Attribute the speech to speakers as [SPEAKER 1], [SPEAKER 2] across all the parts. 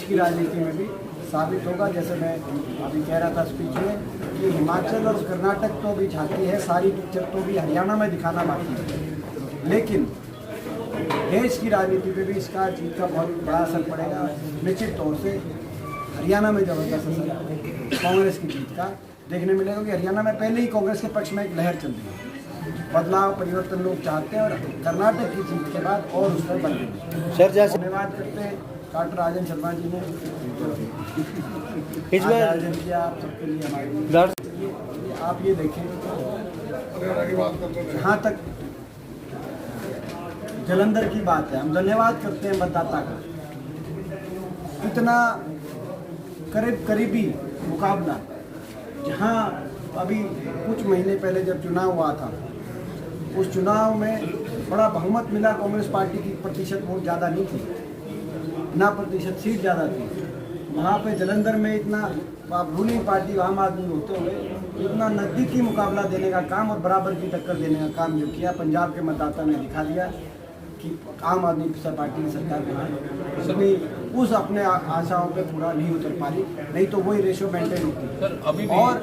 [SPEAKER 1] देश की राजनीति में भी साबित होगा। जैसे मैं अभी कह रहा था स्पीच में कि हिमाचल और कर्नाटक तो अभी झांकी है, सारी पिक्चर तो भी हरियाणा में दिखाना बाकी है, लेकिन देश की राजनीति पे भी इसका जीत का बहुत बड़ा असर पड़ेगा। निश्चित तौर से हरियाणा में जबरदस्त असर कांग्रेस की जीत का देखने मिलेगा कि हरियाणा में पहले ही कांग्रेस के पक्ष में एक लहर चल रही है, बदलाव परिवर्तन लोग चाहते हैं और कर्नाटक की जीत के बाद और उस पर बन रही है। धन्यवाद करते हैं डॉक्टर राजन शर्मा जी ने आयोजन किया आप सबके लिए हमारे। आप ये देखें, जहाँ तक जलंधर की बात है, हम धन्यवाद करते हैं मतदाता का, इतना करीबी मुकाबला, जहां अभी कुछ महीने पहले जब चुनाव हुआ था, उस चुनाव में बड़ा बहुमत मिला कांग्रेस पार्टी की, प्रतिशत वोट ज़्यादा नहीं थी, ना प्रतिशत सीट ज़्यादा थी। वहाँ पे जलंधर में इतना रूलिंग पार्टी आम आदमी होते हुए इतना नज़दीकी मुकाबला देने का काम और बराबर की टक्कर देने का काम जो किया, पंजाब के मतदाता ने दिखा दिया कि आम आदमी पार्टी की सरकार में उस अपने आशाओं पे पूरा नहीं उतर पा रही, नहीं तो वही रेशो मेंटेन होती। और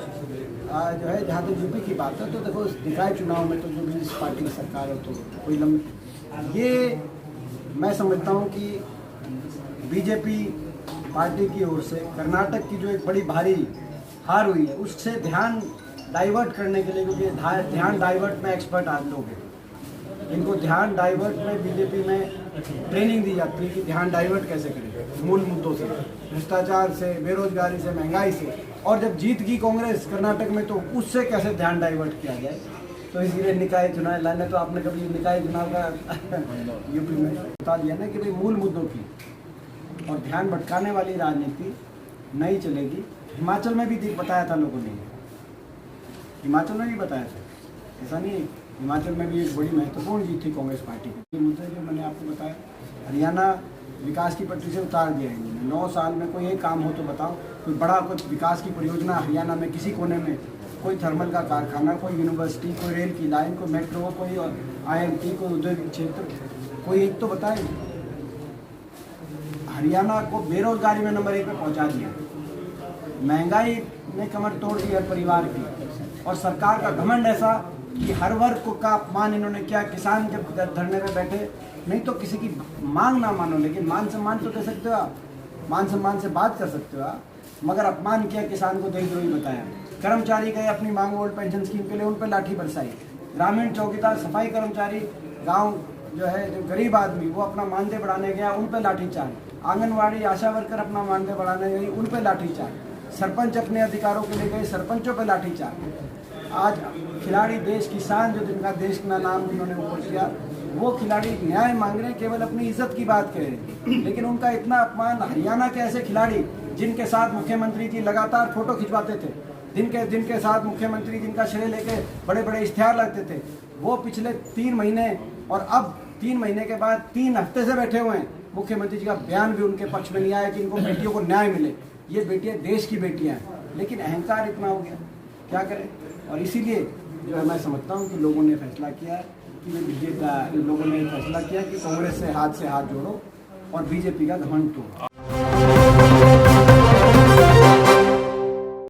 [SPEAKER 1] जो है जहाँ तक यूपी की बात है तो देखो निकाय चुनाव में तो जो भी इस पार्टी की सरकार हो तो कोई ये मैं समझता हूँ कि बीजेपी पार्टी की ओर से कर्नाटक की जो एक बड़ी भारी हार हुई है उससे ध्यान डाइवर्ट करने के लिए, क्योंकि ध्यान डाइवर्ट में एक्सपर्ट आज लोग हैं, इनको ध्यान डाइवर्ट में बीजेपी में ट्रेनिंग दी जाती है कि ध्यान डाइवर्ट कैसे करें मूल मुद्दों से, भ्रष्टाचार से, बेरोजगारी से, महंगाई से, और जब जीत गई कांग्रेस कर्नाटक में तो उससे कैसे ध्यान डाइवर्ट किया जाए। तो इसलिए निकाय चुनाव लाने, तो आपने कभी निकाय चुनाव का यूपी में बता दिया ना कि भाई मूल मुद्दों की और ध्यान भटकाने वाली राजनीति नहीं चलेगी। हिमाचल में भी बताया था लोगों ने, हिमाचल में भी बताया था, ऐसा नहीं है। हिमाचल में भी एक बड़ी महत्वपूर्ण जीत थी कांग्रेस पार्टी की। मुद्दे जो मैंने आपको बताया, हरियाणा विकास की पटरी से उतार दिया है। 9 साल में कोई एक काम हो तो बताओ, कोई बड़ा कुछ विकास की परियोजना हरियाणा में किसी कोने में, कोई थर्मल का कारखाना, कोई यूनिवर्सिटी, कोई रेल की लाइन, कोई मेट्रो, कोई IMT, कोई उद्योग क्षेत्र, कोई एक तो बताए। हरियाणा को बेरोजगारी में नंबर 1 पे पहुंचा दिया, महंगाई ने कमर तोड़ दी हर परिवार की, और सरकार का घमंड ऐसा कि हर वर्ग का अपमान इन्होंने किया। किसान जब धरने पे बैठे, नहीं तो किसी की मांग ना मानो, लेकिन मान सम्मान तो दे सकते हो आप, मान सम्मान से बात कर सकते हो आप, मगर अपमान किया, किसान को देशद्रोही बताया। कर्मचारी गए अपनी मांग ओल्ड पेंशन स्कीम के लिए, उन पर लाठी बरसाई। ग्रामीण चौकीदार, सफाई कर्मचारी, गाँव जो है जो गरीब आदमी वो अपना मानदेय बढ़ाने गया, उन पर लाठीचार्ज। आंगनवाड़ी आशा वर्कर अपना मानदेय बढ़ाने गई, उन पर लाठीचार्ज। सरपंच अपने अधिकारों के लिए गए, सरपंचों पर लाठीचार्ज। आज खिलाड़ी देश की शान, जो जिनका देश का नाम उन्होंने ऊपर किया, वो खिलाड़ी न्याय मांग रहे हैं, केवल अपनी इज्जत की बात कह रहे हैं, लेकिन उनका इतना अपमान। हरियाणा के ऐसे खिलाड़ी जिनके साथ मुख्यमंत्री जी लगातार फोटो खिंचवाते थे, जिनके साथ मुख्यमंत्री जिनका श्रेय लेके बड़े बड़े इश्तिहार लगते थे, वो पिछले 3 महीने और अब 3 महीने के बाद 3 हफ्ते से बैठे हुए हैं। मुख्यमंत्री जी का बयान भी उनके पक्ष में नहीं आया कि इनको बेटियों को न्याय मिले। ये बेटियां देश की बेटियां हैं, लेकिन अहंकार इतना हो गया, क्या करें। और इसीलिए जो है मैं समझता हूँ कि लोगों ने फैसला किया कि लोगों ने फैसला किया कि कांग्रेस से हाथ जोड़ो और बीजेपी का घमंड तोड़ो।